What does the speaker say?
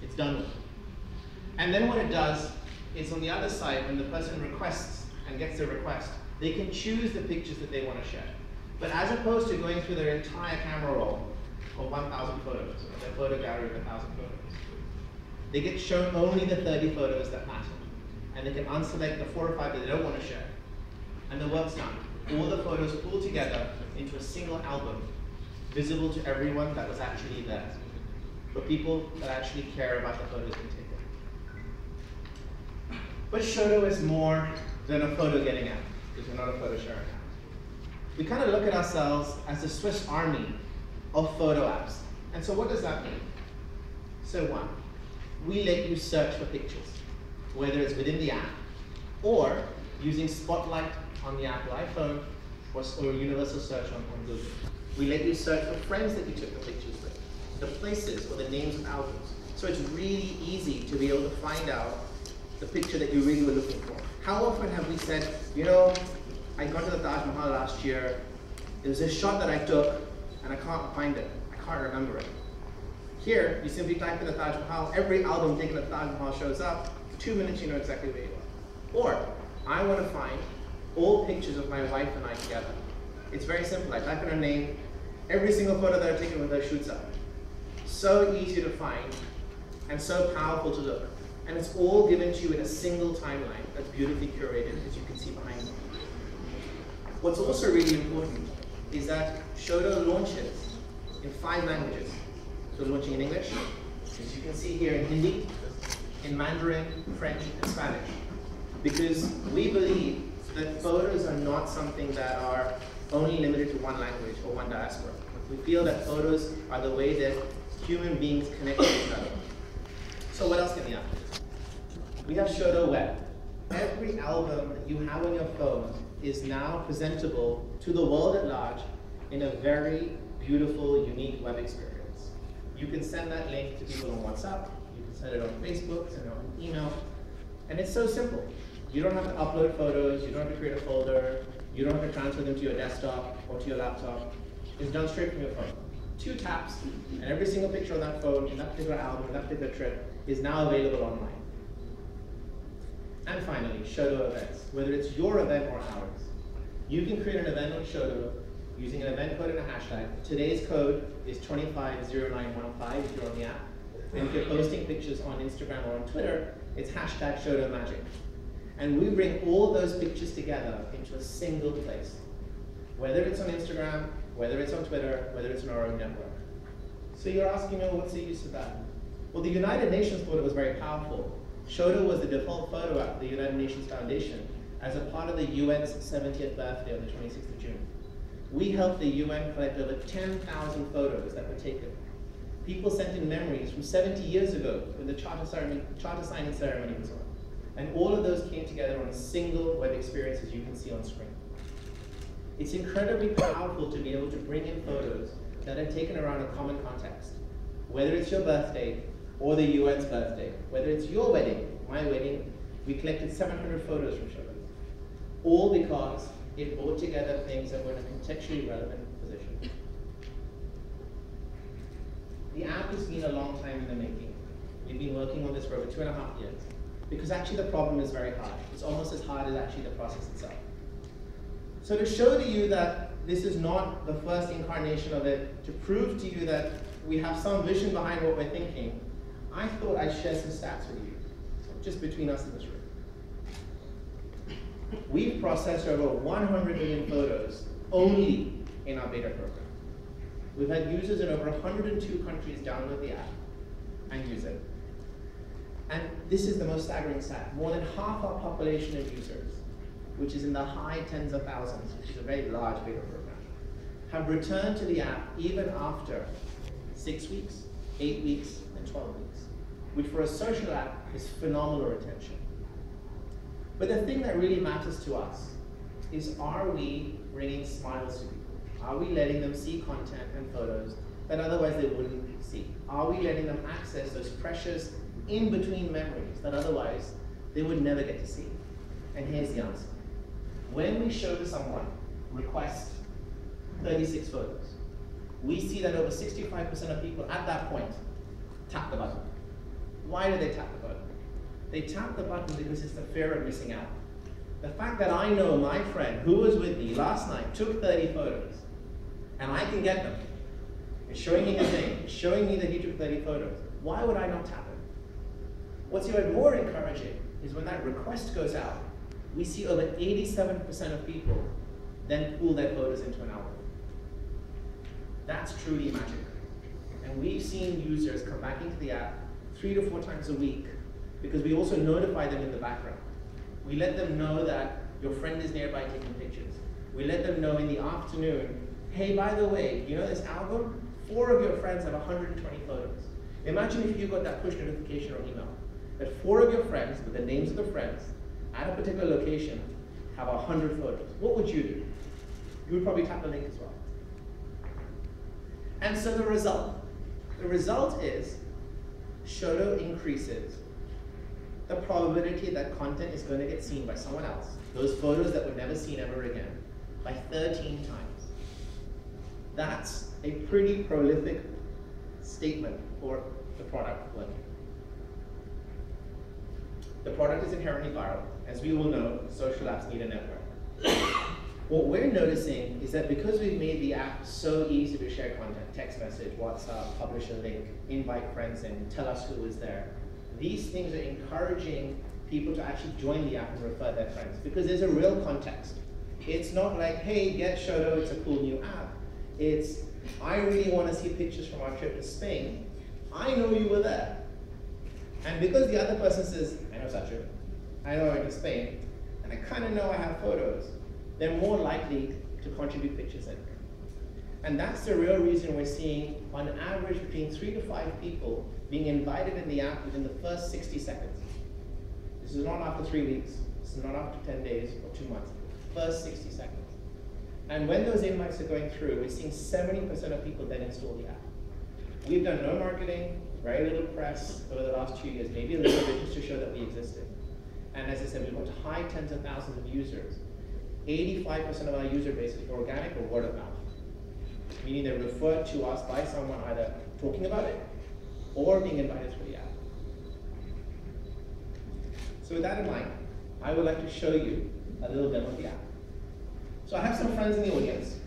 It's done with. And then what it does is on the other side, when the person requests and gets their request, they can choose the pictures that they want to share. But as opposed to going through their entire camera roll of 1,000 photos, or their photo gallery of 1,000 photos, they get shown only the 30 photos that matter. And they can unselect the 4 or 5 that they don't want to share. And the work's done. All the photos pulled together into a single album, visible to everyone that was actually there, for people that actually care about the photos they take. But Shodo is more than a photo getting app, because we're not a photo sharing app. We kind of look at ourselves as the Swiss army of photo apps. And so what does that mean? So one, we let you search for pictures, whether it's within the app or using Spotlight on the Apple iPhone or Universal Search on Google. We let you search for friends that you took the pictures with, the places or the names of albums. So it's really easy to be able to find out the picture that you really were looking for. How often have we said, you know, I got to the Taj Mahal last year, there was a shot that I took and I can't find it, I can't remember it. Here, you simply type in the Taj Mahal, every album taken at the Taj Mahal shows up, 2 minutes you know exactly where you are. Or, I want to find all pictures of my wife and I together. It's very simple, I type in her name, every single photo that I've taken with her shoots up. So easy to find, and so powerful to look. And it's all given to you in a single timeline that's beautifully curated, as you can see behind me. What's also really important is that Shodo launches in 5 languages. So launching in English, as you can see here in Hindi, in Mandarin, French, and Spanish. Because we believe that photos are not something that are only limited to one language or one diaspora. We feel that photos are the way that human beings connect with each other. So what else can we have? We have Shodo Web. Every album that you have on your phone is now presentable to the world at large in a very beautiful, unique web experience. You can send that link to people on WhatsApp, you can send it on Facebook, send it on email, and it's so simple. You don't have to upload photos, you don't have to create a folder, you don't have to transfer them to your desktop or to your laptop. It's done straight from your phone. 2 taps, and every single picture on that phone, in that particular album, in that particular trip, is now available online. And finally, Shodo events, whether it's your event or ours. You can create an event on Shodo using an event code and a hashtag. Today's code is 250915 if you're on the app. And if you're posting pictures on Instagram or on Twitter, it's hashtag ShodoMagic. And we bring all those pictures together into a single place. Whether it's on Instagram, whether it's on Twitter, whether it's in our own network. So you're asking me, well, what's the use of that? Well, the United Nations thought it was very powerful. Shodo was the default photo app of the United Nations Foundation as a part of the UN's 70th birthday on the 26th of June. We helped the UN collect over 10,000 photos that were taken. People sent in memories from 70 years ago when the charter signing ceremony was on. And all of those came together on a single web experience, as you can see on screen. It's incredibly powerful to be able to bring in photos that are taken around a common context. Whether it's your birthday or the UN's birthday, whether it's your wedding, my wedding, we collected 700 photos from Shodo. All because it brought together things that were in a contextually relevant position. The app has been a long time in the making. We've been working on this for over 2.5 years. Because actually the problem is very hard. It's almost as hard as actually the process itself. So to show to you that this is not the first incarnation of it, to prove to you that we have some vision behind what we're thinking, I thought I'd share some stats with you, just between us in this room. We've processed over 100 million photos only in our beta program. We've had users in over 102 countries download the app and use it. And this is the most staggering stat. More than half our population of users, which is in the high tens of thousands, which is a very large beta program, have returned to the app even after 6 weeks, 8 weeks, and 12 weeks, which for a social app is phenomenal retention. But the thing that really matters to us is, are we bringing smiles to people? Are we letting them see content and photos that otherwise they wouldn't see? Are we letting them access those precious in-between memories that otherwise they would never get to see? And here's the answer. When we show to someone, request 36 photos, we see that over 65% of people at that point tap the button. Why do they tap the button? They tap the button because it's the fear of missing out. The fact that I know my friend who was with me last night took 30 photos, and I can get them. It's showing me his name, it's showing me that he took 30 photos. Why would I not tap it? What's even more encouraging is when that request goes out, we see over 87% of people then pull their photos into an album. That's truly magic. And we've seen users come back into the app 3 to 4 times a week because we also notify them in the background. We let them know that your friend is nearby taking pictures. We let them know in the afternoon, hey, by the way, you know this album? 4 of your friends have 120 photos. Imagine if you got that push notification or email that 4 of your friends, with the names of the friends, at a particular location, have 100 photos. What would you do? You would probably tap the link as well. And so the result is Shodo increases the probability that content is going to get seen by someone else, those photos that were never seen ever again, by 13 times. That's a pretty prolific statement for the product working. The product is inherently viral. As we all know, social apps need a network. What we're noticing is that because we've made the app so easy to share content, text message, WhatsApp, publish a link, invite friends in, tell us who is there, these things are encouraging people to actually join the app and refer their friends because there's a real context. It's not like, hey, get Shodo, it's a cool new app. It's, I really want to see pictures from our trip to Spain. I know you were there. And because the other person says, I know Sachin, I know I went to Spain, and I kind of know I have photos, they're more likely to contribute pictures in. And that's the real reason we're seeing, on average, between 3 to 5 people being invited in the app within the first 60 seconds. This is not after 3 weeks. This is not after 10 days or 2 months. First 60 seconds. And when those invites are going through, we're seeing 70% of people then install the app. We've done no marketing, very little press over the last 2 years, maybe a little bit just to show that we existed. And as I said, we've got high tens of thousands of users. 85% of our user base is organic or word of mouth, meaning they're referred to us by someone either talking about it or being invited through the app. So with that in mind, I would like to show you a little demo of the app. So I have some friends in the audience.